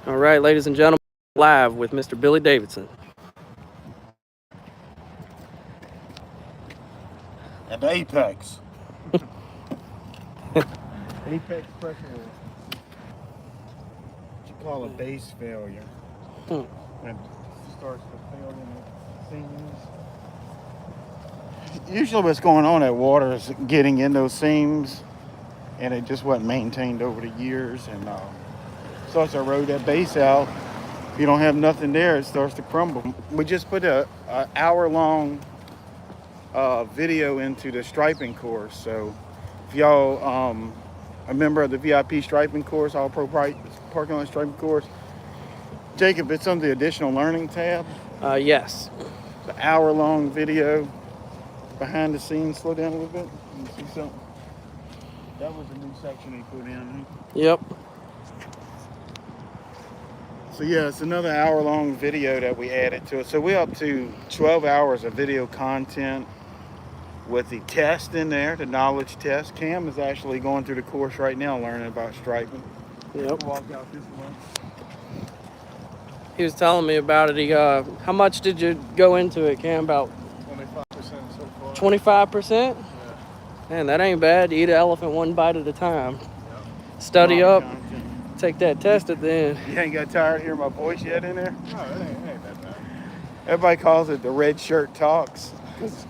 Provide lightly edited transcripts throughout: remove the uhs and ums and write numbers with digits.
All right, ladies and gentlemen, live with Mr. Billy Davidson. And Apex. Apex pressure. What you call a base failure. When it starts to fail in the seams. Usually what's going on, that water is getting in those seams and it just wasn't maintained over the years and starts to erode that base out. If you don't have nothing there, it starts to crumble. We just put a hour-long video into the striping course. So if y'all a member of the VIP striping course, all pro parking lot striping course, Jacob, it's on the additional learning tab. Yes. The hour-long video behind the scenes. Slow down a little bit. You see something? That was a new section they put in. Yep. So yeah, it's another hour-long video that we added to it. So we're up to 12 hours of video content with the test in there, the knowledge test. Cam is actually going through the course right now, learning about striping. Yep. Walk out this way. He was telling me about it. How much did you go into it, Cam? About 25% so far. 25%? Yeah. Man, that ain't bad. Eat an elephant one bite at a time. Yep. Study up. Take that test at the end. You ain't got tired of hearing my voice yet in there? No, it ain't that bad. Everybody calls it the red shirt talks. Because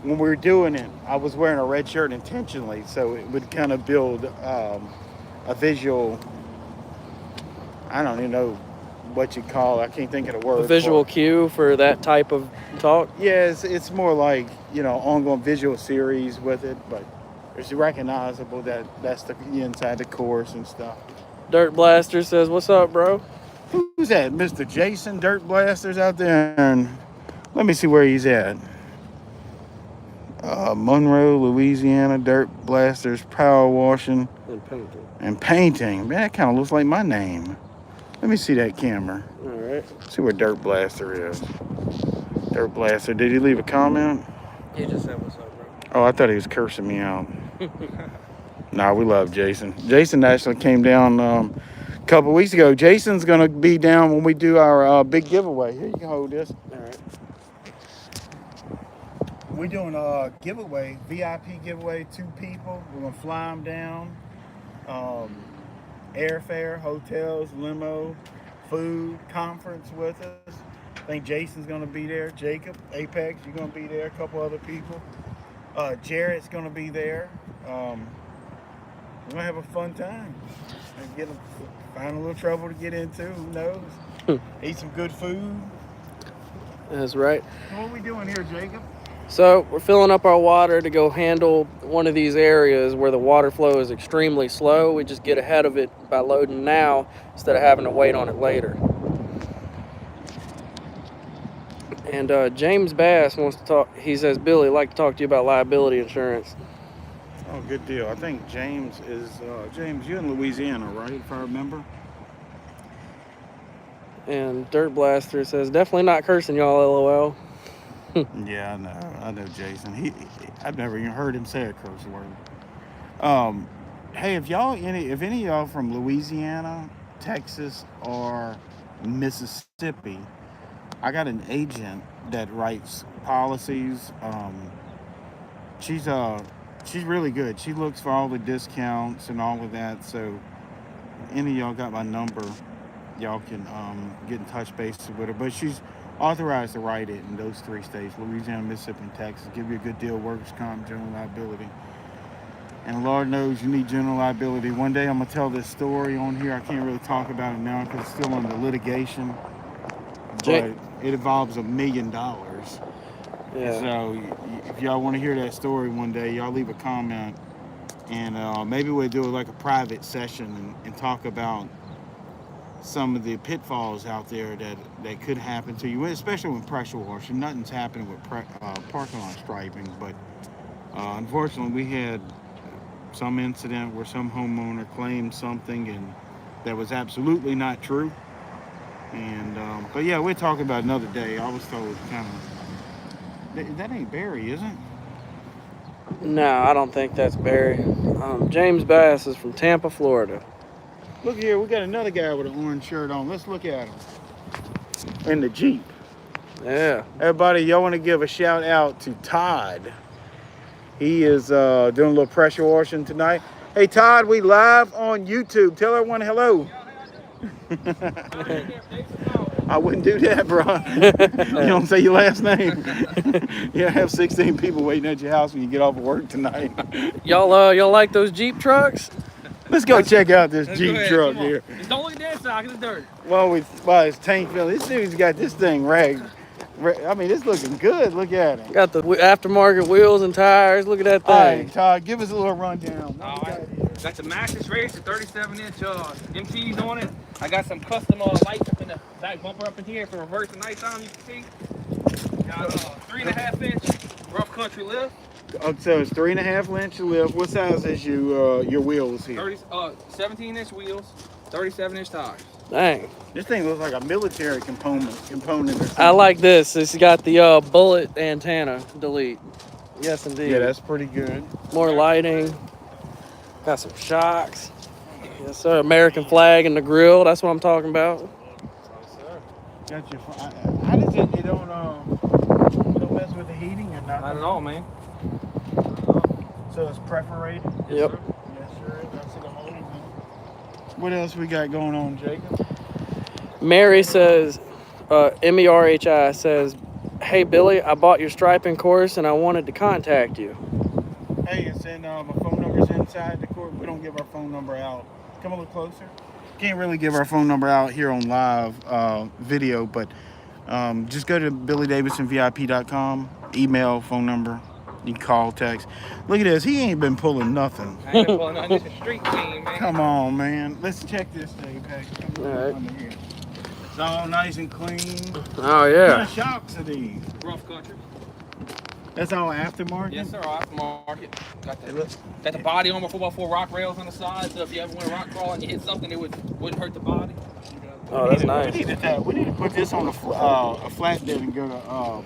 when we were doing it, I was wearing a red shirt intentionally, so it would kind of build a visual, I don't even know what you call it. I can't think of the word. A visual cue for that type of talk? Yeah, it's more like, ongoing visual series with it, but it's recognizable that that's the inside the course and stuff. Dirt Blaster says, "What's up, bro?" Who's that? Mr. Jason Dirt Blasters out there? And let me see where he's at. Monroe, Louisiana, Dirt Blasters, power washing and painting. Man, that kind of looks like my name. Let me see that camera. All right. See where Dirt Blaster is. Dirt Blaster. Did he leave a comment? He just said, "What's up, bro?" Oh, I thought he was cursing me out. Nah, we love Jason. Jason actually came down a couple weeks ago. Jason's going to be down when we do our big giveaway. Here, you can hold this. All right. We're doing a giveaway, VIP giveaway, 2 people. We're going to fly them down. Airfare, hotels, limo, food, conference with us. I think Jason's going to be there. Jacob, Apex, you're going to be there. A couple other people. Jarrett's going to be there. We're going to have a fun time. And find a little trouble to get into. Who knows? Eat some good food. That's right. So what are we doing here, Jacob? So we're filling up our water to go handle one of these areas where the water flow is extremely slow. We just get ahead of it by loading now instead of having to wait on it later. And James Bass wants to talk. He says, "Billy, I'd like to talk to you about liability insurance." Oh, good deal. I think James is, James, you're in Louisiana, right, if I remember? And Dirt Blaster says, "Definitely not cursing y'all, LOL." Yeah, I know Jason. I've never even heard him say a curse word. Hey, if any of y'all from Louisiana, Texas, or Mississippi, I got an agent that writes policies. She's really good. She looks for all the discounts and all of that. So any of y'all got my number, y'all can get in touch base with her. But she's authorized to write it in those 3 states, Louisiana, Mississippi, and Texas. Give you a good deal, workers' comp, general liability. And Lord knows you need general liability. One day I'm going to tell this story on here. I can't really talk about it now because it's still under litigation. But it involves $1 million. Yeah. So if y'all want to hear that story one day, y'all leave a comment. And maybe we'll do like a private session and talk about some of the pitfalls out there that could happen to you, especially with pressure washing. Nothing's happening with parking lot striping, but unfortunately we had some incident where some homeowner claimed something and that was absolutely not true. And but yeah, we'll talk about another day. I was told kind of that ain't Barry, is it? No, I don't think that's Barry. James Bass is from Tampa, Florida. Look here, we got another guy with an orange shirt on. Let's look at him. In the Jeep. Yeah. Everybody, y'all want to give a shout out to Todd. He is doing a little pressure washing tonight. Hey Todd, we live on YouTube. Tell everyone hello. I wouldn't do that, bro. You don't say your last name. Yeah, I have 16 people waiting at your house when you get off of work tonight. Y'all like those Jeep trucks? Let's go check out this Jeep truck here. Just don't look at that side, 'cause it's dirty. Well, it's tank filled. This dude's got this thing ragged. I mean, it's looking good. Look at it. Got the aftermarket wheels and tires. Look at that All right, thing. Todd, give us a little rundown. All right. Got the Maxxis race, the 37-inch MTs on it. I got some custom lights up in the back bumper up in here for reverse and nighttime, you can see. Got a 3.5-inch rough country lift. So it's 3.5-inch lift. What size is your wheels here? 17-inch wheels, 37-inch tires. Dang. This thing looks like a military component or something. I like this. It's got the bullet antenna delete. Yes, indeed. Yeah, that's pretty good. More lighting. Got some shocks. Yes, sir. American flag in the grill. That's what I'm talking about. Got your. How does it? You don't mess with the heating or nothing? Not at all, man. So it's perforated. Yep. Yes, sir. That's the whole thing. What else we got going on, Jacob? Mary says, MERHI says, hey, Billy, I bought your striping course and I wanted to contact you. Hey, it's in my phone number's inside the court. We don't give our phone number out. Come a little closer. Can't really give our phone number out here on live video, but just go to BillyDavidsonVIP.com, email, phone number. You can call, text. Look at this. He ain't been pulling nothing. I ain't been pulling nothing. This is street team, man. Come on, man. Let's check this thing, okay? All right. It's all nice and clean. Oh, What yeah. kind of shocks are these? Rough country. That's all aftermarket? Yes, sir. Aftermarket. Got the body armor 4x4 rock rails on the side, so if you ever went rock crawl and you hit something, it wouldn't hurt the body. Oh, that's nice. We need to put this on a flatbed and go to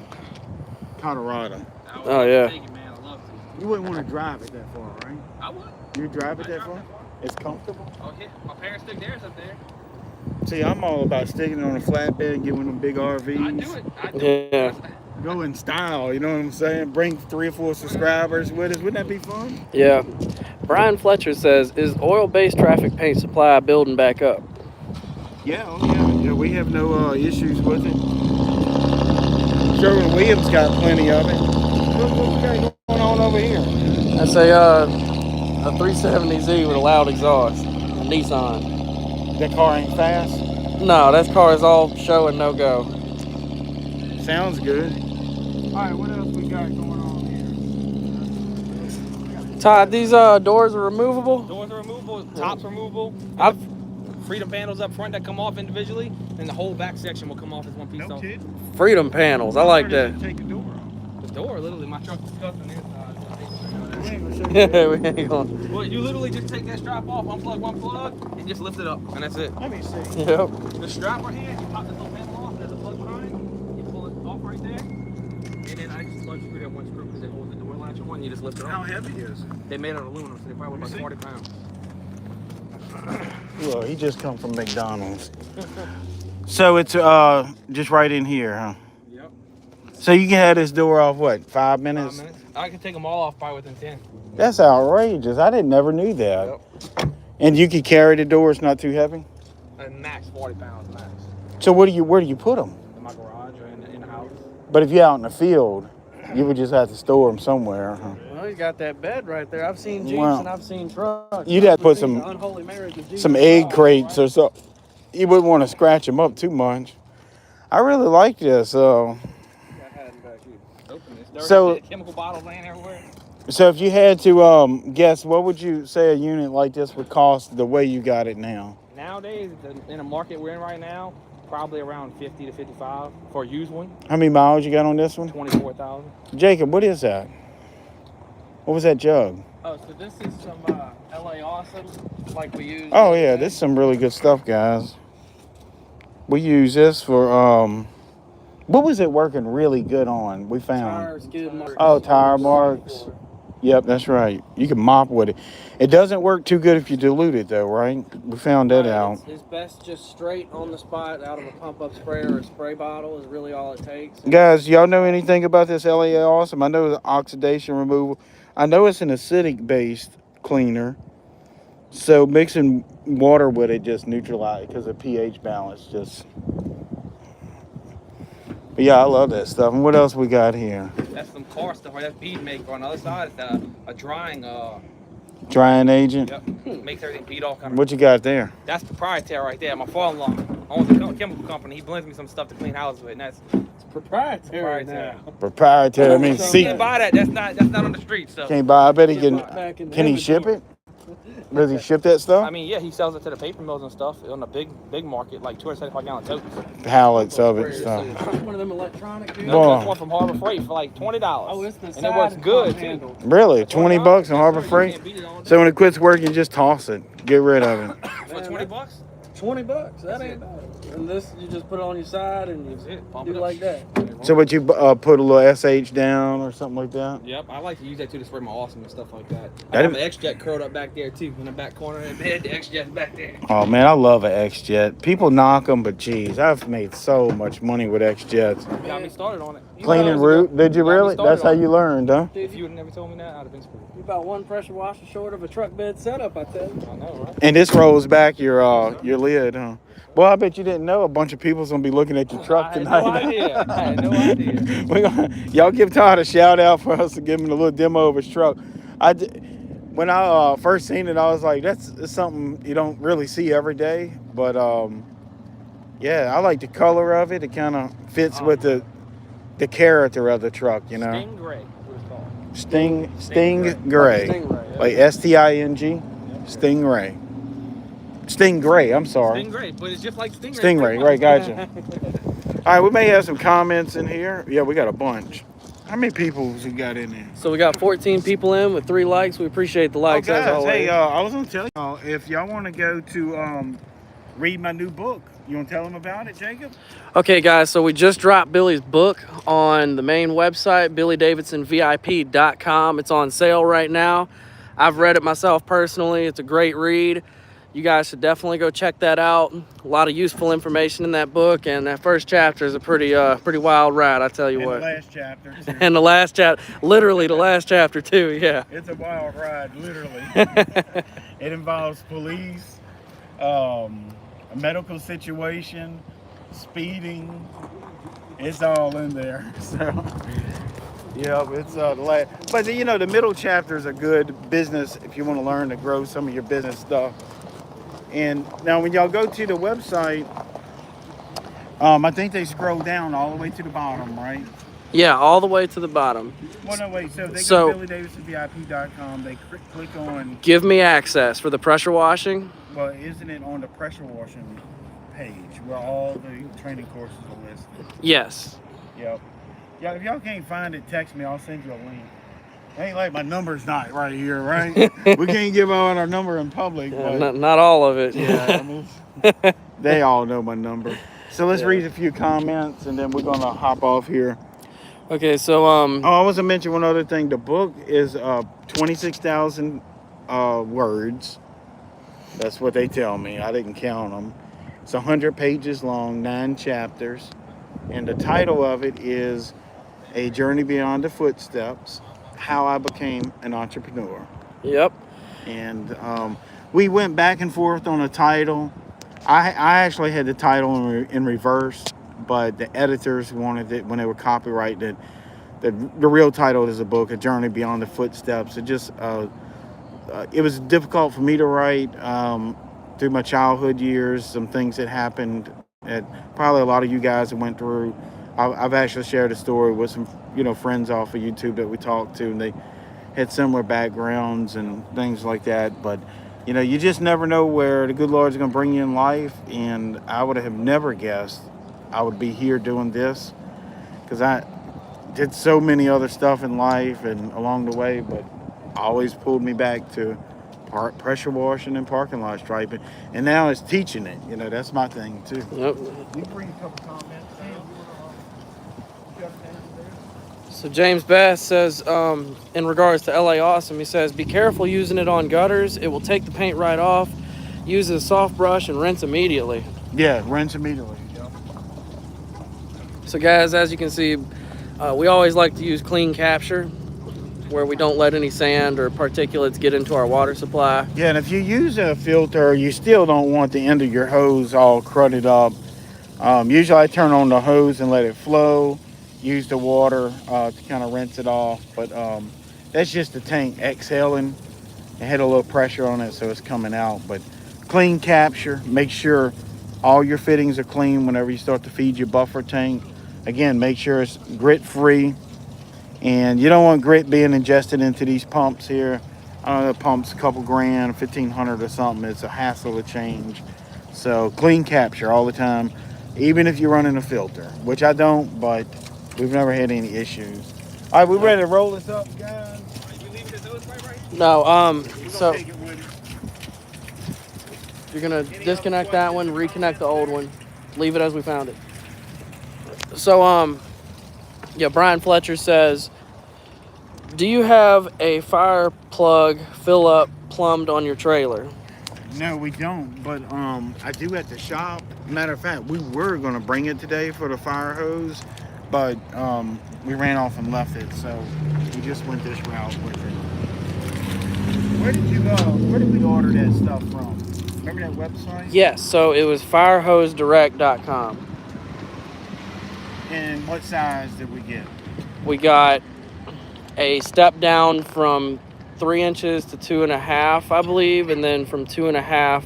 Colorado. Oh, yeah. Take it, man. I love to. You wouldn't want to drive it that far, right? I would. You drive it I that drive far? it. It's comfortable? Oh, yeah. My parents stick theirs up there. See, I'm all about sticking it on a flatbed and getting them big RVs. I do it. I do it. Yeah. Go in style, you know what I'm saying? Bring 3 or 4 subscribers with us. Wouldn't that be fun? Yeah. Brian Fletcher says, is oil-based traffic paint supply building back up? Yeah, yeah, we have no issues with it. Sherwin-Williams got plenty of it. What we got going on over here? That's a 370Z with a loud exhaust. Nissan. That car ain't fast? No, that car is all show and no go. Sounds good. All right, what else we got going on here? Todd, these doors are removable? Doors are removable, tops removable. I've Freedom panels up front that come off individually, and the whole back section will come off as one piece. No off. kidding. freedom panels. I like that. Take the door off. The door, literally, my truck's disgusting inside. Yeah, we ain't going. Well, you literally just take that strap off, unplug one plug, and just lift it up, and that's it. Let me see. Yep. The strap right here, you pop this little panel off, there's a plug behind it, you pull it off right there, and then I just unscrew that one screw because it holds the door latch on, you just lift it How off. heavy is it? They made it out of aluminum, so they probably weigh about 40 pounds. Well, he just come from McDonald's. So it's just right in here, huh? Yep. So you can have this door off, what, 5 minutes? 5 minutes. I can take them all off probably within 10. That's outrageous. I never knew that. Yep. And you could carry the door, it's not too heavy? And max 40 pounds max. So where do you put them? In my garage or in the house. But if you're out in the field, you would just have to store them somewhere, huh? Well, you got that bed right there. I've seen Jeeps Well, and I've seen trucks. you'd have to put I've seen some- the unholy marriage of Jesus Some and egg God, crates right? or so. You wouldn't want to scratch them up too much. I really like this. I had it back here. Open this. Dirty So- shit, chemical bottles laying everywhere. So if you had to guess, what would you say a unit like this would cost the way you got it now? Nowadays, in the market we're in right now, probably around 50 to 55 for a used one. How many miles you got on this one? 24,000. Jacob, what is that? What was that jug? Oh, so this is some LA Awesome, like we use. Oh yeah, this is some really good stuff, guys. We use this for what was it working really good on? We found Tire skid marks. Oh, tire marks. Yep, that's right. You can mop with it. It doesn't work too good if you dilute it, though, right? We found that Right, out. it's best just straight on the spot out of a pump up sprayer or a spray bottle is really all it takes. Guys, y'all know anything about this LA Awesome? I know the oxidation removal. I know it's an acidic based cleaner. So mixing water with it just neutralize because of pH balance. But yeah, I love that stuff. And what else we got here? That's some car stuff, right? That's bead maker. On the other side, it's a drying. Drying agent. Yep. Makes everything bead off kind of. What you got there? That's proprietary right there. My father-in-law owns a chemical company. He blends me some stuff to clean houses with, and that's It's proprietary now. Proprietary. I mean, So you see, can't buy that. That's not on the street. So can't buy. I bet he Get can. right back in the Can he ship inventory. it? Does he ship that stuff? I mean, yeah, he sells it to the paper mills and stuff on the big market, like 275-gallon totes. Pallets of it and Sprayer, stuff. so it's one of them electronic dudes. Boy. That's one from Harbor Freight for like $20. Oh, it's the and side it works good too. handle. Really? 20 bucks on Harbor Yes, sir. You Freight? can't beat it all day. So when it quits working, just toss it. Get rid of it. For Man, 20 bucks? $20. That That's ain't it. bad. And this, you just put it on your side and you That's it. Pump do it up. like that. So would you put a little SH down or something like that? Yep, I like to use that too to spray my awesome and stuff like that. I That'd- have an X-Jet curled up back there too, in the back corner of the bed. The X-Jet's back there. Oh man, I love an X-Jet. People knock them, but geez, I've made so much money with X-Jets. Got me started on it. Cleaning Years root? ago. Did you Got me really? started That's how on it. you learned, huh? If you would have never told me that, I'd have been screwed. You about one pressure washer short of a truck bed setup, I tell you. I know, right? And this rolls back your lid, huh? Well, I bet you didn't know a bunch of people's gonna be looking at your truck I had tonight. no idea. I had no idea. Y'all give Todd a shout out for us to give him a little demo of his truck. When I first seen it, I was like, that's something you don't really see every day. But yeah, I like the color of it. It kind of fits with the character of the truck, you know. Stingray, what it's called. Stingray, Stingray, yeah. like STING, Stingray. Stingray, I'm sorry. Stingray, but it's just like Stingray. Stingray, right, gotcha. All right, we may have some comments in here. Yeah, we got a bunch. How many people we got in there? So we got 14 people in with 3 likes. We appreciate the likes as guys, always. hey, I was gonna tell y'all if y'all want to go to read my new book, you want to tell them about it, Jacob? Okay, guys, so we just dropped Billy's book on the main website, BillyDavidsonVIP.com. It's on sale right now. I've read it myself personally. It's a great read. You guys should definitely go check that out. A lot of useful information in that book, and that first chapter is a pretty wild ride, I tell you And what. the last chapter. Too. And the last chapter, literally the last chapter too, yeah. It's a wild ride, literally. It involves police, a medical situation, speeding. It's all in there. So, yeah, it's the last. But you know, the middle chapter is a good business if you want to learn to grow some of your business stuff. And now, when y'all go to the website, I think they scroll down all the way to the bottom, right? Yeah, all the way to the bottom. Well, no, wait. So if they So- go to BillyDavidsonVIP.com, they click on. Give me access for the pressure washing. Well, isn't it on the pressure washing page where all the training courses are listed? Yes. Yep. Yeah, if y'all can't find it, text me. I'll send you a link. Ain't like my number's not right here, right? We can't give out our number in public, Yeah, but not all of it. yeah, I mean, they all know my number. So let's read a few comments, and then we're gonna hop off here. Okay, so Oh, I was gonna mention one other thing. The book is 26,000 words. That's what they tell me. I didn't count them. It's 100 pages long, 9 chapters, and the title of it is "A Journey Beyond the Footsteps: How I Became an Entrepreneur." yep. And we went back and forth on a title. I actually had the title in reverse, but the editors wanted it when they were copyrighted. The real title is the book, "A Journey Beyond the Footsteps." It just it was difficult for me to write through my childhood years. Some things that happened that probably a lot of you guys have went through. I've actually shared a story with some friends off of YouTube that we talked to, and they had similar backgrounds and things like that. But you just never know where the good Lord's going to bring you in life. And I would have never guessed I would be here doing this, because I did so many other stuff in life and along the way, but always pulled me back to pressure washing and parking lot striping. And now it's teaching it. That's my thing too. Yep. You can bring a couple comments down. So James Bass says, in regards to LA Awesome, he says, be careful using it on gutters. It will take the paint right off. Use a soft brush and rinse immediately. Yeah, rinse immediately. So guys, as you can see, we always like to use clean capture, where we don't let any sand or particulates get into our water supply. Yeah, and if you use a filter, you still don't want the end of your hose all crudted up. Usually I turn on the hose and let it flow. Use the water to kind of rinse it off. But that's just the tank exhaling. It had a little pressure on it, so it's coming out. But clean capture. Make sure all your fittings are clean whenever you start to feed your buffer tank. Again, make sure it's grit-free. And you don't want grit being ingested into these pumps here. I don't know, the pump's a couple grand, 1,500 or something. It's a hassle to change. So clean capture all the time, even if you're running a filter, which I don't, but we've never had any issues. All right, we ready to roll this up, guys? No, so you're gonna disconnect that one, reconnect the old one, leave it as we found it. So, yeah, Brian Fletcher says, do you have a fire plug fill up plumbed on your trailer? No, we don't, but I do at the shop. Matter of fact, we were gonna bring it today for the fire hose, but we ran off and left it, so we just went this route with it. Where did we order that stuff from? Remember that website? Yes, so it was firehosedirect.com. And what size did we get? We got a step down from 3 inches to 2.5, I believe, and then from 2.5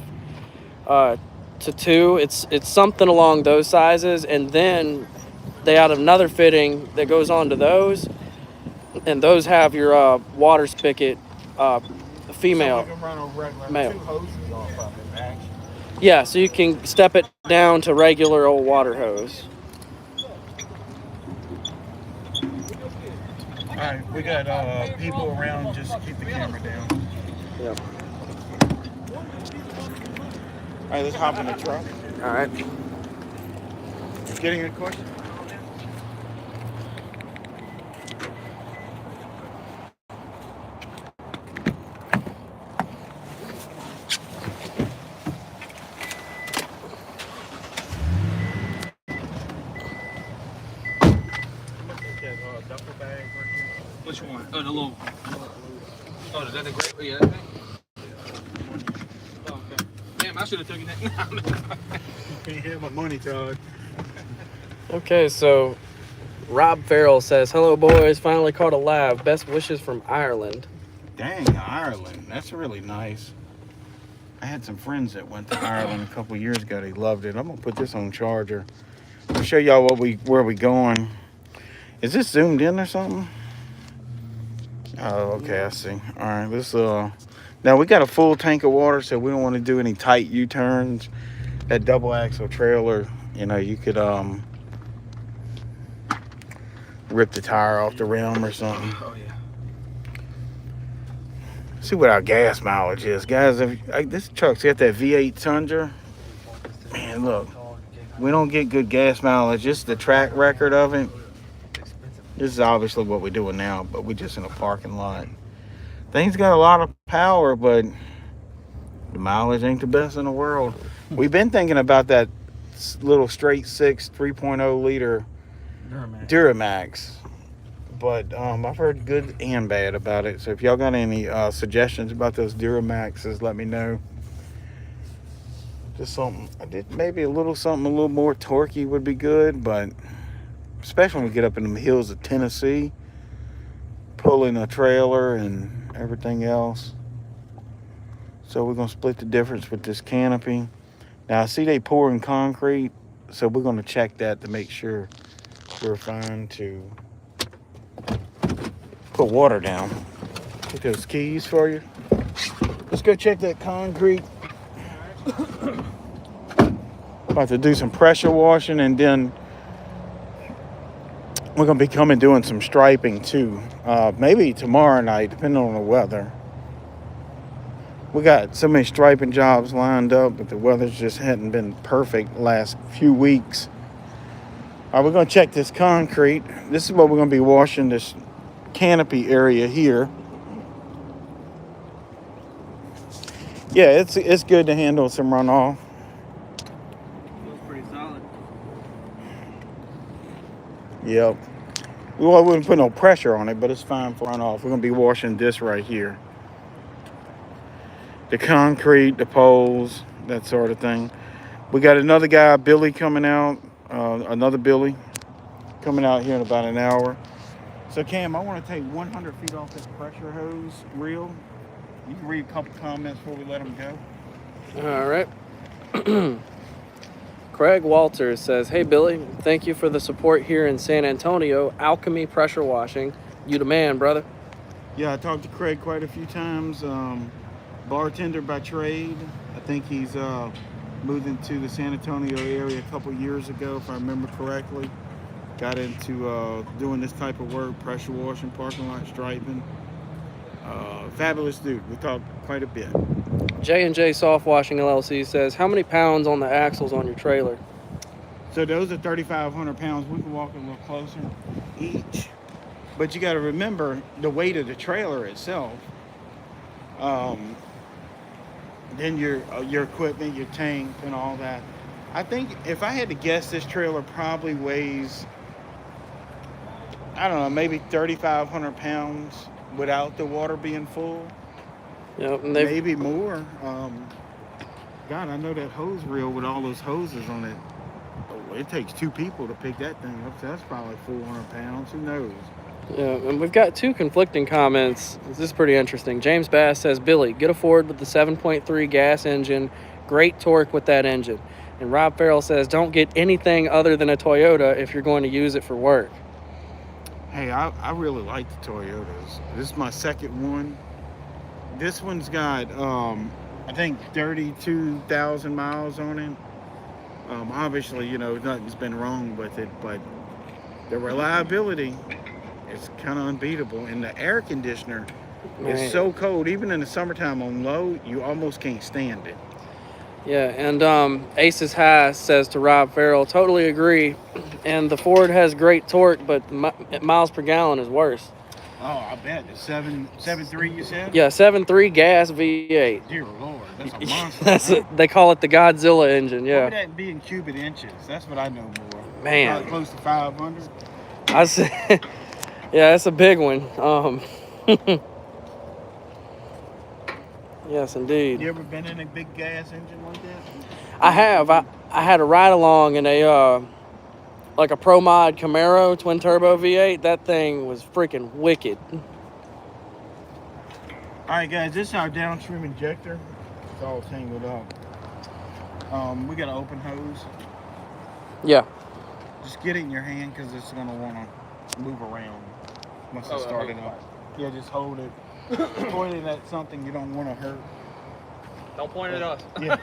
to 2. It's something along those sizes, and then they have another fitting that goes onto those, and those have your water spigot female. So we can run a regular male. 2 hoses off of it, actually. Yeah, so you can step it down to regular old water hose. All right, we got people around. Just keep the camera down. Yep. All right, let's hop in the truck. All right. Getting a question? Which one? Oh, the little. Oh, is that the great? Oh, yeah, that thing? Oh, okay. Damn, I should have taken that. Can't have my money, Todd. Okay, so Rob Farrell says, hello, boys. Finally caught a live. Best wishes from Ireland. Dang, Ireland. That's really nice. I had some friends that went to Ireland a couple years ago. They loved it. I'm going to put this on charger. I'll show y'all where we going. Is this zoomed in or something? Oh, okay, I see. All right, let's now we got a full tank of water, so we don't want to do any tight U-turns. That double axle trailer, you know, you could rip the tire off the rim or something. Oh, yeah. See what our gas mileage is, guys. This truck's got that V8 Tundra. Man, look, we don't get good gas mileage. Just the track record of it. This is obviously what we're doing now, but we're just in a parking lot. Thing's got a lot of power, but the mileage ain't the best in the world. We've been thinking about that little straight 6 3.0 liter Duramax. But I've heard good and bad about it. So if y'all got any suggestions about those Duramaxes, let me know. Just something, maybe a little more torquey would be good, but especially when we get up in the hills of Tennessee, pulling a trailer and everything else. So we're going to split the difference with this canopy. Now I see they pouring concrete, so we're going to check that to make sure we're fine to put water down. Get those keys for you. Let's go check that concrete. About to do some pressure washing, and then we're going to be coming doing some striping too. Maybe tomorrow night, depending on the weather. We got so many striping jobs lined up, but the weather's just hadn't been perfect the last few weeks. All right, we're going to check this concrete. This is what we're going to be washing, this canopy area here. Yeah, it's good to handle some runoff. Feels pretty solid. Yep. Well, I wouldn't put no pressure on it, but it's fine for runoff. We're going to be washing this right here. The concrete, the poles, that sort of thing. We got another guy, Billy, coming out. Another Billy coming out here in about an hour. So, Cam, I want to take 100 feet off this pressure hose reel. You can read a couple comments before we let them go. All right. Craig Walters says, "Hey Billy, thank you for the support here in San Antonio. Alchemy Pressure Washing. You the man, brother." Yeah, I talked to Craig quite a few times. Bartender by trade. I think he's moved into the San Antonio area a couple years ago, if I remember correctly. Got into doing this type of work, pressure washing, parking lot striping. Fabulous dude. We talked quite a bit. J&J Soft Washing LLC says, "How many pounds on the axles on your trailer?" So those are 3,500 pounds. We can walk a little closer each. But you got to remember the weight of the trailer itself. Then your equipment, your tank, and all that. I think if I had to guess, this trailer probably weighs, I don't know, maybe 3,500 pounds without the water being full. Yep, and Maybe more. God, I know that hose reel with all those hoses on it. Oh, it takes two people to pick that thing up. So that's probably 400 pounds. Who knows? Yeah, and we've got two conflicting comments. This is pretty interesting. James Bass says, "Billy, get a Ford with the 7.3 gas engine. Great torque with that engine." And Rob Farrell says, "Don't get anything other than a Toyota if you're going to use it for work." Hey, I really like the Toyotas. This is my second one. This one's got, I think, 32,000 miles on it. Obviously, you know, nothing's been wrong with it, but the reliability is kind of unbeatable. And the air conditioner is so cold. Even in the summertime on low, you almost can't stand it. Yeah, and Aces High says to Rob Farrell, "Totally agree. And the Ford has great torque, but miles per gallon is worse." Oh, I bet. The 7.3 you said? Yeah, 7.3 gas V8. Dear Lord, that's a monster. They call it the Godzilla engine, yeah. What would that be in cubic inches? That's what I know more. Man. Probably close to 500. I say, yeah, it's a big one. Yes, indeed. You ever been in a big gas engine like that? I have. I had a ride along in a like a Pro Mod Camaro twin turbo V8. That thing was freaking wicked. All right, guys, this is our downstream injector. It's all tangled up. We got an open hose. Yeah. Just get it in your hand because it's going to want to move around once it's started up. Yeah, just hold it. Point it at something you don't want to hurt. Don't point at us. Yeah.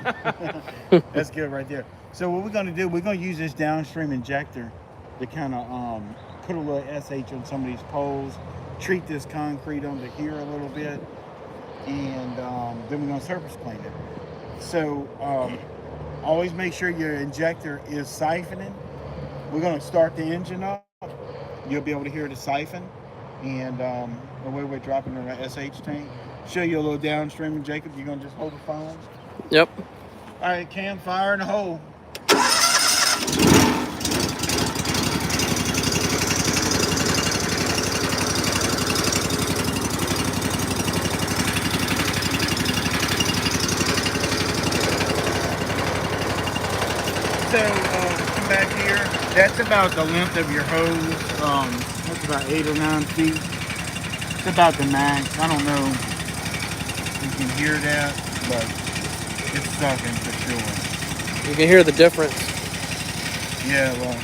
That's good right there. So what we're going to do, we're going to use this downstream injector to kind of put a little SH on some of these poles, treat this concrete under here a little bit, and then we're going to surface clean it. So always make sure your injector is siphoning. We're going to start the engine up. You'll be able to hear the siphon, and the way we're dropping in our SH tank. Show you a little downstream, and Jacob, you're going to just hold the phone. Yep. All right, Cam, fire in the hole. So, come back here. That's about the length of your hose. That's about 8 or 9 feet. It's about the max. I don't know if you can hear that, but it's sucking for sure. You can hear the difference. Yeah, well,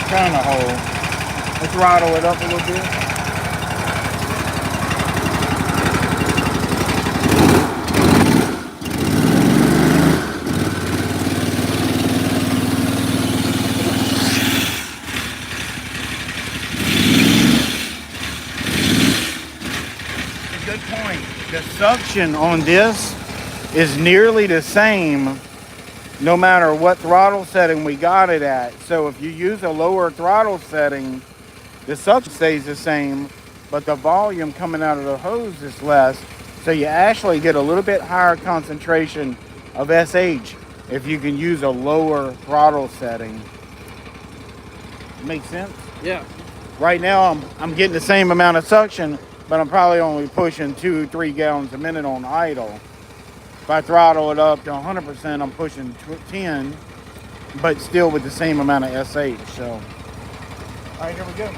kind of hold. Let's throttle it up a little bit. Good point. The suction on this is nearly the same no matter what throttle setting we got it at. So if you use a lower throttle setting, the suction stays the same, but the volume coming out of the hose is less. So you actually get a little bit higher concentration of SH if you can use a lower throttle setting. Make sense? Yeah. Right now I'm getting the same amount of suction, but I'm probably only pushing 2-3 gallons a minute on idle. If I throttle it up to 100%, I'm pushing 10, but still with the same amount of SH. So, all right, here we go.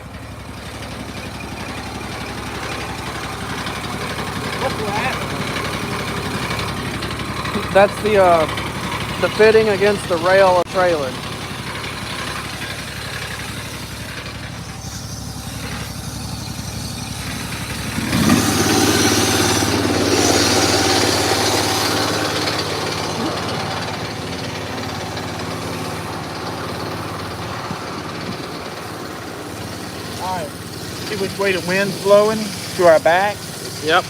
That's the fitting against the rail of trailer. All right, see which way the wind's blowing to our back? Yep.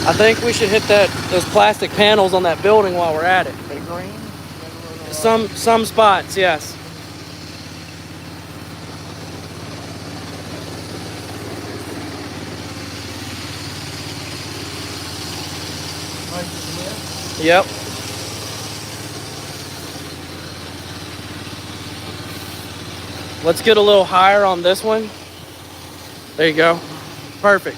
I think we should hit those plastic panels on that building while we're at it. They green? Some spots, yes. Yep. Let's get a little higher on this one. There you go. Perfect.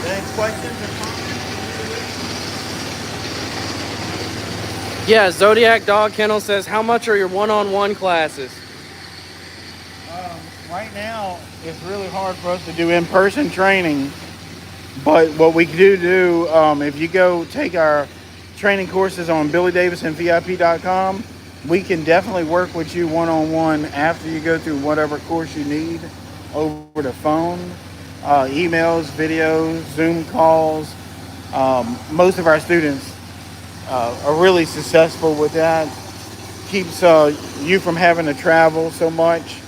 Any questions or comments? Yeah, Zodiac Dog Kennel says, how much are your one-on-one classes? Right now, it's really hard for us to do in-person training, but what we do, if you go take our training courses on BillyDavidsonVIP.com, we can definitely work with you one-on-one after you go through whatever course you need over the phone, emails, videos, Zoom calls. Most of our students are really successful with that. Keeps you from having to travel so much.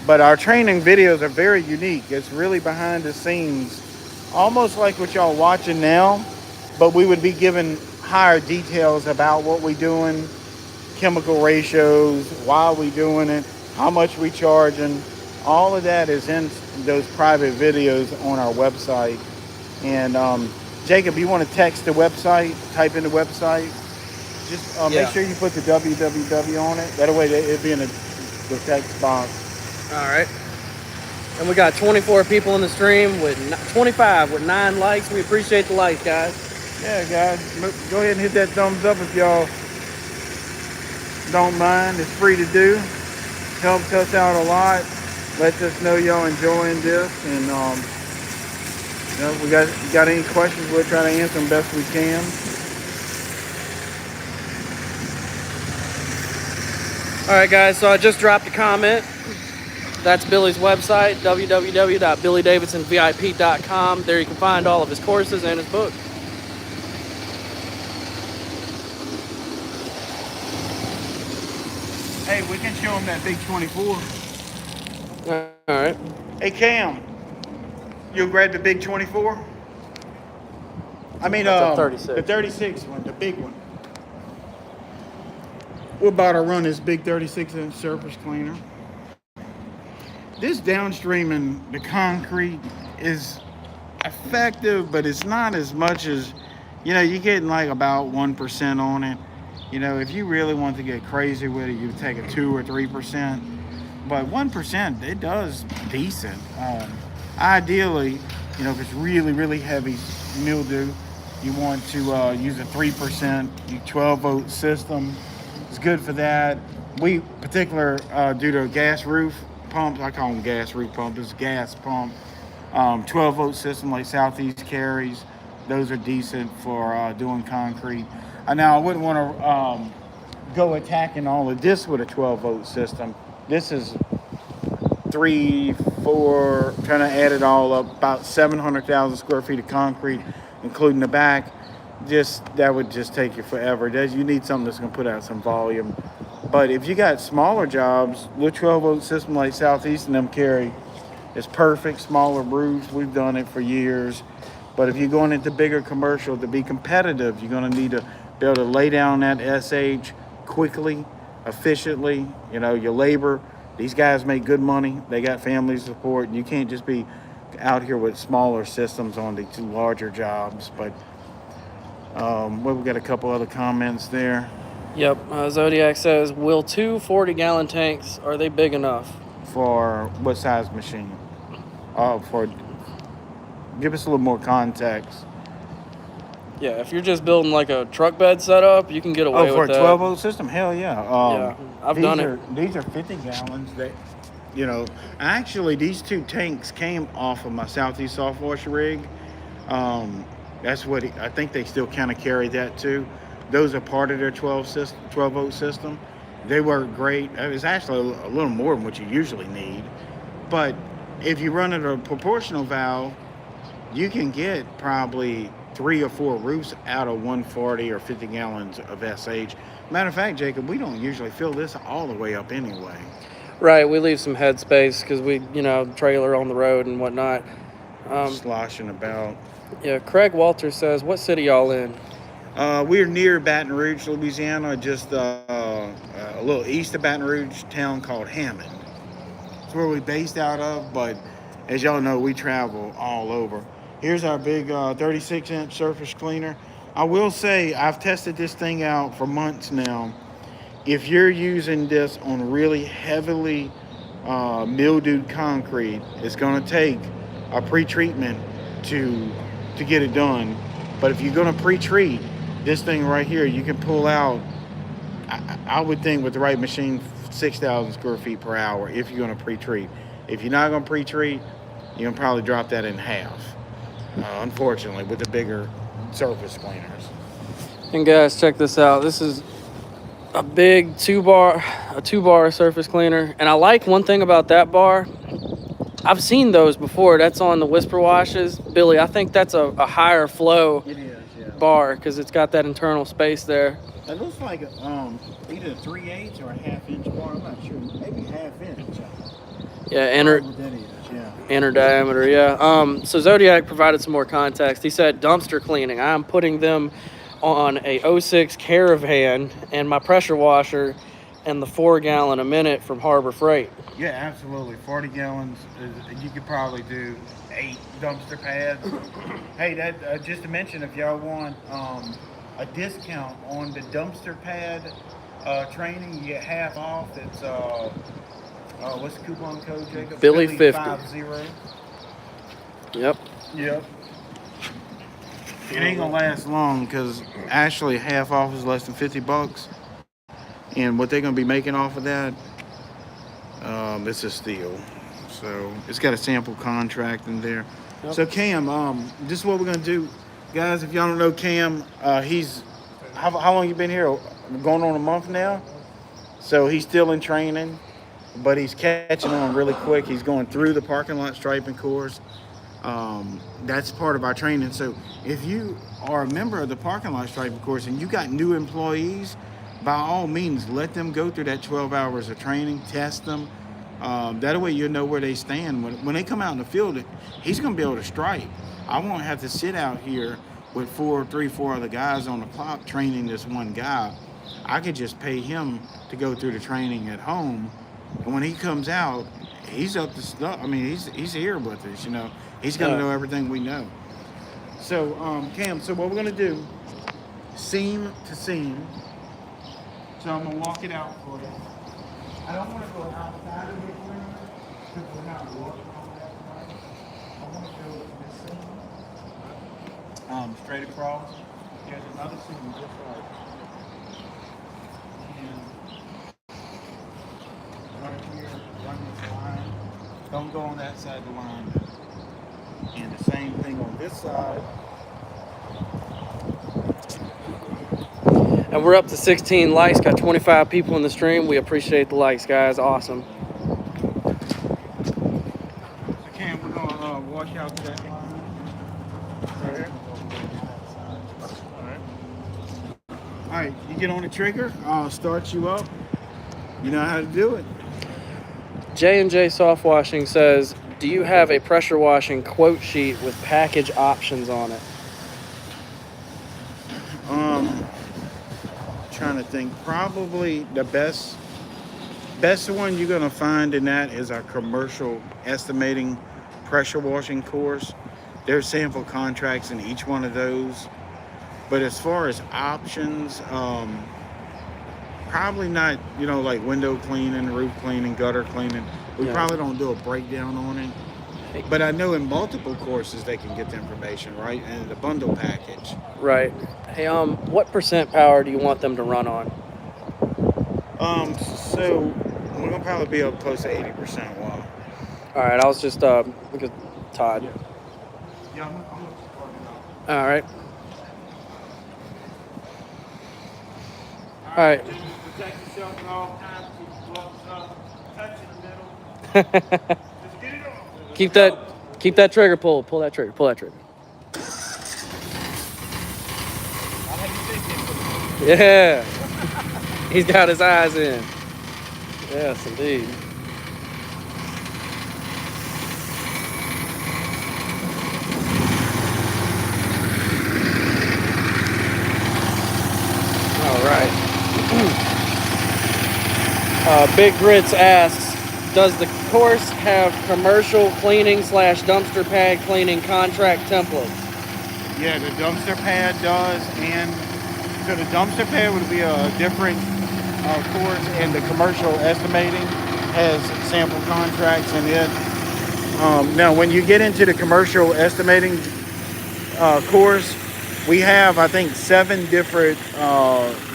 But our training videos are very unique. It's really behind the scenes, almost like what y'all watching now, but we would be given higher details about what we're doing, chemical ratios, why we doing it, how much we charging. All of that is in those private videos on our website. And Jacob, you want to text the website, type in the website, just make sure you put the www on it. That way it'll be in the text box. All right. And we got 24 people in the stream with 25 with 9 likes. We appreciate the likes, guys. Yeah, guys, go ahead and hit that thumbs up if y'all don't mind. It's free to do. Helps us out a lot. Lets us know y'all enjoying this. And if we got any questions, we'll try to answer them best we can. All right, guys, so I just dropped a comment. That's Billy's website, www.billydavidsonvip.com. There you can find all of his courses and his book. Hey, we can show them that big 24. All right. Hey, Cam, you'll grab the big 24? I mean, That's a 36. the 36 one, the big one. We're about to run this big 36-inch surface cleaner. This downstream in the concrete is effective, but it's not as much as, you're getting like about 1% on it. If you really want to get crazy with it, you take a 2 or 3%. But 1%, it does decent. Ideally, if it's really, really heavy mildew, you want to use a 3%, 12-volt system. It's good for that. We particular due to gas roof pumps, I call them gas roof pumps. It's gas pump. 12-volt system like Southeast carries. Those are decent for doing concrete. Now I wouldn't want to go attacking all of this with a 12-volt system. This is 3, 4, trying to add it all up, about 700,000 square feet of concrete, including the back. That would just take you forever. You need something that's going to put out some volume. But if you got smaller jobs, the 12-volt system like Southeast and them carry is perfect. Smaller roofs, we've done it for years. But if you're going into bigger commercial, to be competitive, you're going to need to be able to lay down that SH quickly, efficiently. Your labor. These guys make good money. They got family support. You can't just be out here with smaller systems on the larger jobs. But we got a couple other comments there. Yep. Zodiac says, will 2 40-gallon tanks, are they big enough? For what size machine? Give us a little more context. Yeah, if you're just building like a truck bed setup, you can get away with that. For a 12-volt system? Hell yeah. Yeah, I've done it. These are 50 gallons. Actually, these 2 tanks came off of my Southeast soft wash rig. That's what I think they still kind of carry that too. Those are part of their 12-volt system. They work great. It's actually a little more than what you usually need. But if you run it a proportional valve, you can get probably 3 or 4 roofs out of 140 or 50 gallons of SH. Matter of fact, Jacob, we don't usually fill this all the way up anyway. Right, we leave some head space because we, trailer on the road and whatnot. Sloshing about. Yeah, Craig Walter says, what city y'all in? We're near Baton Rouge, Louisiana, just a little east of Baton Rouge, town called Hammond. It's where we're based out of, but as y'all know, we travel all over. Here's our big 36-inch surface cleaner. I will say I've tested this thing out for months now. If you're using this on really heavily mildewed concrete, it's going to take a pre-treatment to get it done. But if you're going to pre-treat, this thing right here, you can pull out, I would think with the right machine, 6,000 square feet per hour if you're going to pre-treat. If you're not going to pre-treat, you can probably drop that in half, unfortunately, with the bigger surface cleaners. And guys, check this out. This is a big two bar surface cleaner. And I like one thing about that bar. I've seen those before. That's on the Whisper washes. Billy, I think that's a higher flow bar because it's got that internal space there. It looks like either a 3/8 or a half-inch bar. I'm not sure. Maybe half-inch. Yeah, inner diameter, yeah. So Zodiac provided some more context. He said, dumpster cleaning. I'm putting them on a 06 Caravan and my pressure washer and the 4 gallon a minute from Harbor Freight. Yeah, absolutely. 40 gallons, you could probably do 8 dumpster pads. Hey, that just to mention, if y'all want a discount on the dumpster pad training, you get half off. It's what's the coupon code, Jacob? Billy 50. 50. Yep. It ain't gonna last long because actually half off is less than $50. And what they're going to be making off of that, it's a steel. So it's got a sample contract in there. Yep. So Cam, this is what we're going to do. Guys, if y'all don't know Cam, he's, how long you been here? Going on a month now? So he's still in training, but he's catching on really quick. He's going through the parking lot striping course. That's part of our training. So if you are a member of the parking lot striping course and you got new employees, by all means, let them go through that 12 hours of training, test them. That way you'll know where they stand. When they come out in the field, he's going to be able to stripe. I won't have to sit out here with four other guys on the clock training this one guy. I could just pay him to go through the training at home. And when he comes out, he's up to stuff. I mean, he's here with us, you know. He's going to know everything we know. So, Cam, so what we're going to do, seam to seam. So I'm going to walk it out for you. I don't want to go outside of the perimeter because we're not working on that tonight. I want to go this seam, straight across. There's another seam just right. And right here, run this line. Don't go on that side of the line. And the same thing on this side. And we're up to 16 likes, got 25 people in the stream. We appreciate the likes, guys. Awesome. So Cam, we're gonna wash out that line. Right. All right, you get on the trigger, I'll start you up. You know how to do it. J&J Soft Washing says, do you have a pressure washing quote sheet with package options on it? Trying to think. Probably the best one you're gonna find in that is our commercial estimating pressure washing course. There's sample contracts in each one of those. But as far as options, probably not, you know, like window cleaning, roof cleaning, gutter cleaning. We probably don't do a breakdown on it. But I know in multiple courses they can get the information, right? And the bundle package. Right. Hey, what percent power do you want them to run on? So we're gonna probably be up close to 80% watt. All right, I was just because Todd. Yeah, I'm gonna start it All right. All right. Protect yourself at all times. Keep your gloves up. Touch in the middle. Just get it on. Keep that trigger pull. Pull that trigger. Pull that trigger. Yeah. He's got his eyes in. Yes, indeed. All right. Big Grits asks, does the course have commercial cleaning / dumpster pad cleaning contract templates? Yeah, the dumpster pad does, and so the dumpster pad would be a different course, and the commercial estimating has sample contracts in it. Now, when you get into the commercial estimating course, we have, I think, 7 different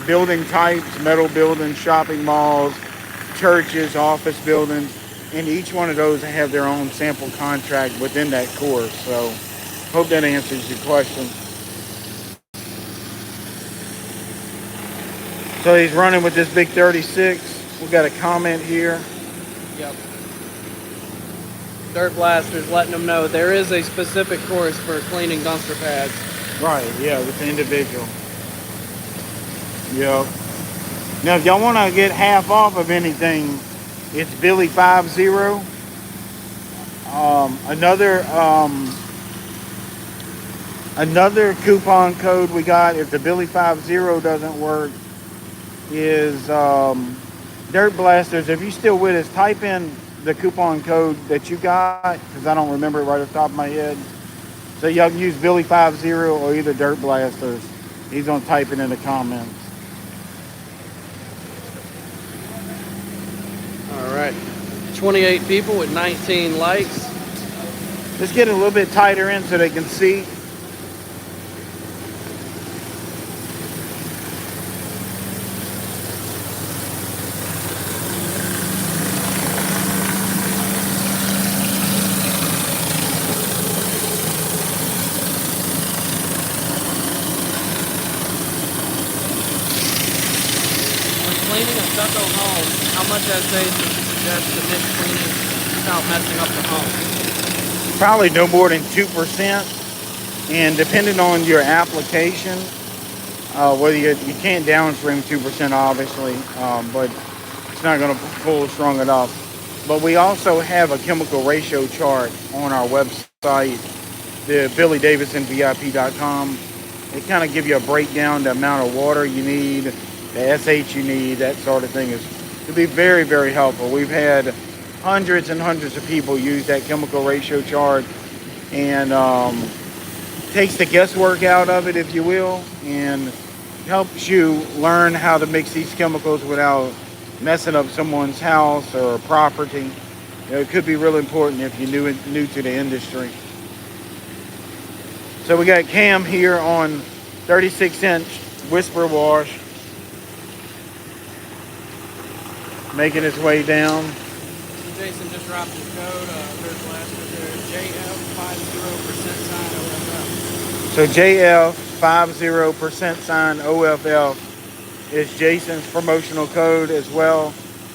building types: metal buildings, shopping malls, churches, office buildings, and each one of those have their own sample contract within that course. So hope that answers your question. So he's running with this big 36. We got a comment here. Yep. Dirt Blasters letting them know there is a specific course for cleaning dumpster pads. Right, yeah, with the individual. Yep. Now, if y'all want to get half off of anything, it's Billy50. Another coupon code we got if the Billy50 doesn't work is Dirt Blasters. If you're still with us, type in the coupon code that you got, because I don't remember it right off the top of my head. So y'all can use Billy50 or either Dirt Blasters. He's gonna type it in the comments. All right. 28 people with 19 likes. Let's get it a little bit tighter in so they can see. cleaning a stucco home, how much has Jason suggest the mix cleaning without messing up the home? Probably no more than 2%. And depending on your application, whether you can't downstream 2% obviously, but it's not going to pull strong enough. But we also have a chemical ratio chart on our website, the BillyDavidsonVIP.com. It kind of gives you a breakdown, the amount of water you need, the SH you need, that sort of thing. Is to be very, very helpful. We've had hundreds and hundreds of people use that chemical ratio chart, and takes the guesswork out of it, if you will, and helps you learn how to mix these chemicals without messing up someone's house or property. It could be really important if you're new to the industry. So we got Cam here on 36-inch Whisper Wash, making his way down. Jason just dropped his code. There's last one there, JF50% sign OFF. So JF50% sign OFF is Jason's promotional code as well,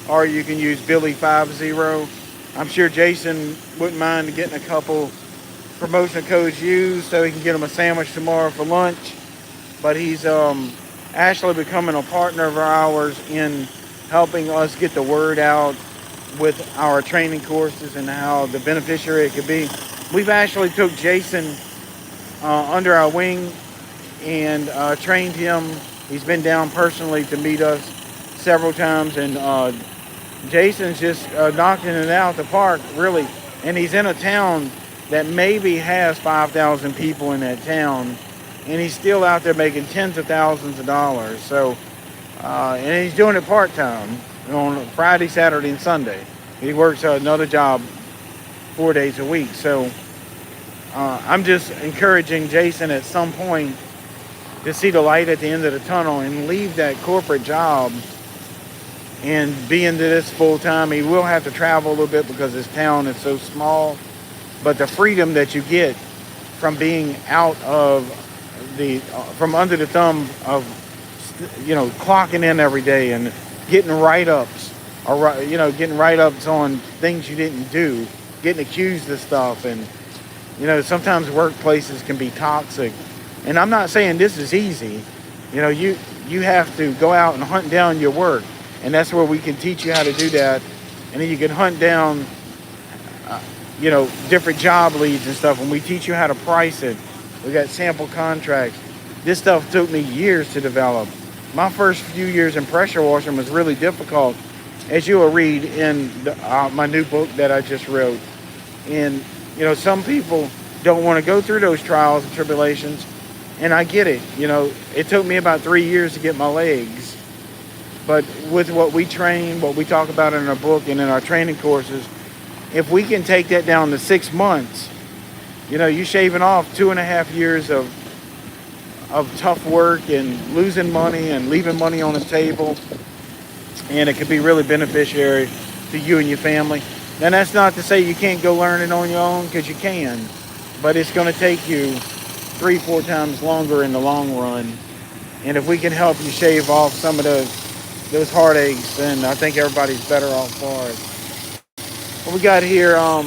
or you can use Billy50. I'm sure Jason wouldn't mind getting a couple promotional codes used so he can get him a sandwich tomorrow for lunch. But he's actually becoming a partner of ours in helping us get the word out with our training courses and how the beneficiary it could be. We've actually took Jason under our wing and trained him. He's been down personally to meet us several times, and Jason's just knocking it out the park, really. And he's in a town that maybe has 5,000 people in that town, and he's still out there making tens of thousands of dollars. So, and he's doing it part-time on Friday, Saturday, and Sunday. He works another job 4 days a week. So I'm just encouraging Jason at some point to see the light at the end of the tunnel and leave that corporate job and be into this full-time. He will have to travel a little bit because his town is so small, but the freedom that you get from being out of from under the thumb of, clocking in every day and getting write-ups, or, getting write-ups on things you didn't do, getting accused of stuff. And, sometimes workplaces can be toxic. And I'm not saying this is easy. You have to go out and hunt down your work. And that's where we can teach you how to do that. And then you can hunt down, different job leads and stuff. And we teach you how to price it. We got sample contracts. This stuff took me years to develop. My first few years in pressure washing was really difficult, as you will read in my new book that I just wrote. And, some people don't want to go through those trials and tribulations. And I get it. It took me about 3 years to get my legs. But with what we train, what we talk about in our book and in our training courses, if we can take that down to 6 months, you're shaving off 2.5 years of tough work and losing money and leaving money on the table. And it could be really beneficiary to you and your family. And that's not to say you can't go learn it on your own, because you can. But it's going to take you 3-4 times longer in the long run. And if we can help you shave off some of those heartaches, then I think everybody's better off for it. Well, we got here a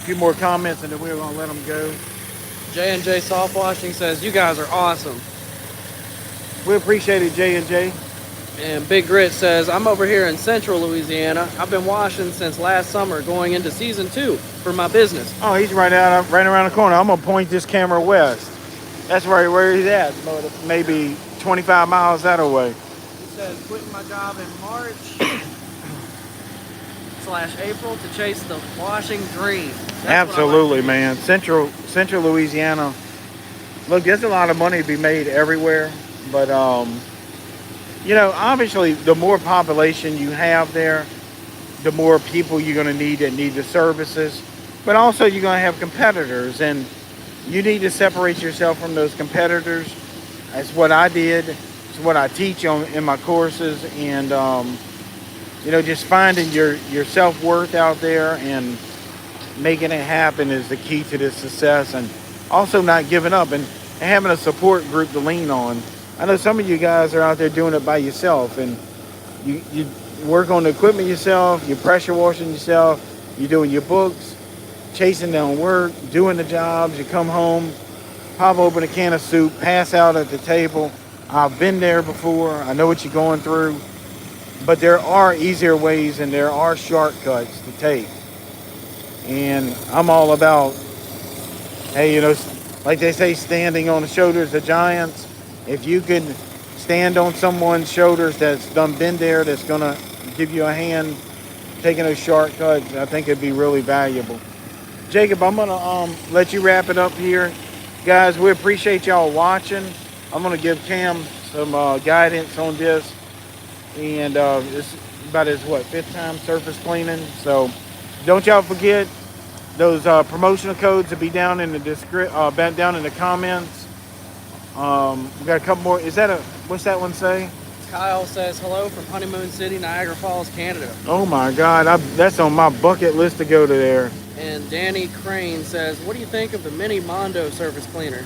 few more comments, and then we're going to let them go. J&J Soft Washing says, you guys are awesome. We appreciate it, J&J. And Big Grit says, I'm over here in central Louisiana. I've been washing since last summer, going into season 2 for my business. Oh, he's right around the corner. I'm going to point this camera west. That's where he's at, maybe 25 miles that away. He says, quitting my job in March /April to chase the washing dream. Absolutely, man. Central Louisiana. Look, there's a lot of money to be made everywhere, but obviously the more population you have there, the more people you're going to need that need the services. But also you're going to have competitors, and you need to separate yourself from those competitors. That's what I did. It's what I teach in my courses, and just finding your self-worth out there and making it happen is the key to this success. And also not giving up and having a support group to lean on. I know some of you guys are out there doing it by yourself, and you work on the equipment yourself, you're pressure washing yourself, you're doing your books, chasing down work, doing the jobs. You come home, pop open a can of soup, pass out at the table. I've been there before. I know what you're going through. But there are easier ways and there are shortcuts to take. And I'm all about, hey, like they say, standing on the shoulders of giants. If you can stand on someone's shoulders that's done been there, that's going to give you a hand taking those shortcuts, I think it'd be really valuable. Jacob, I'm going to let you wrap it up here. Guys, we appreciate y'all watching. I'm going to give Cam some guidance on this. And it's about his, fifth time surface cleaning. So don't y'all forget, those promotional codes will be down in the down in the comments. We got a couple more. What's that one say? Kyle says hello from Honeymoon City, Niagara Falls, Canada. Oh my God, that's on my bucket list to go to there. And Danny Crane says, what do you think of the mini Mondo surface cleaner?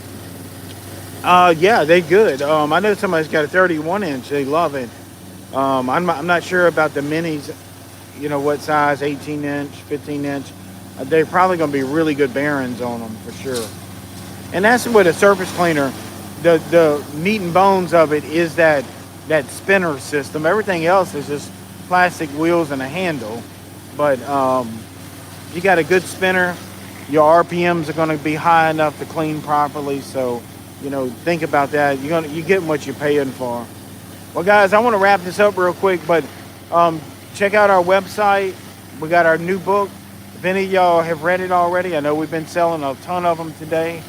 Yeah, they good. I know somebody's got a 31 inch. They love it. I'm not sure about the minis. What size? 18 inch, 15 inch. They're probably going to be really good bearings on them for sure. And that's with a surface cleaner. The meat and bones of it is that spinner system. Everything else is just plastic wheels and a handle. But you got a good spinner, your RPMs are going to be high enough to clean properly. So, think about that. You're getting what you're paying for. Well, guys, I want to wrap this up real quick, but check out our website. We got our new book. If any of y'all have read it already, I know we've been selling a ton of them today.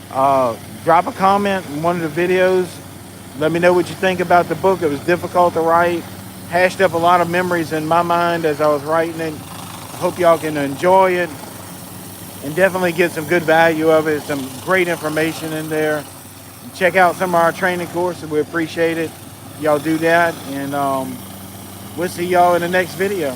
Drop a comment in one of the videos. Let me know what you think about the book. It was difficult to write. Hashed up a lot of memories in my mind as I was writing it. I hope y'all can enjoy it and definitely get some good value of it. Some great information in there. Check out some of our training courses. We appreciate it. Y'all do that. And we'll see y'all in the next video.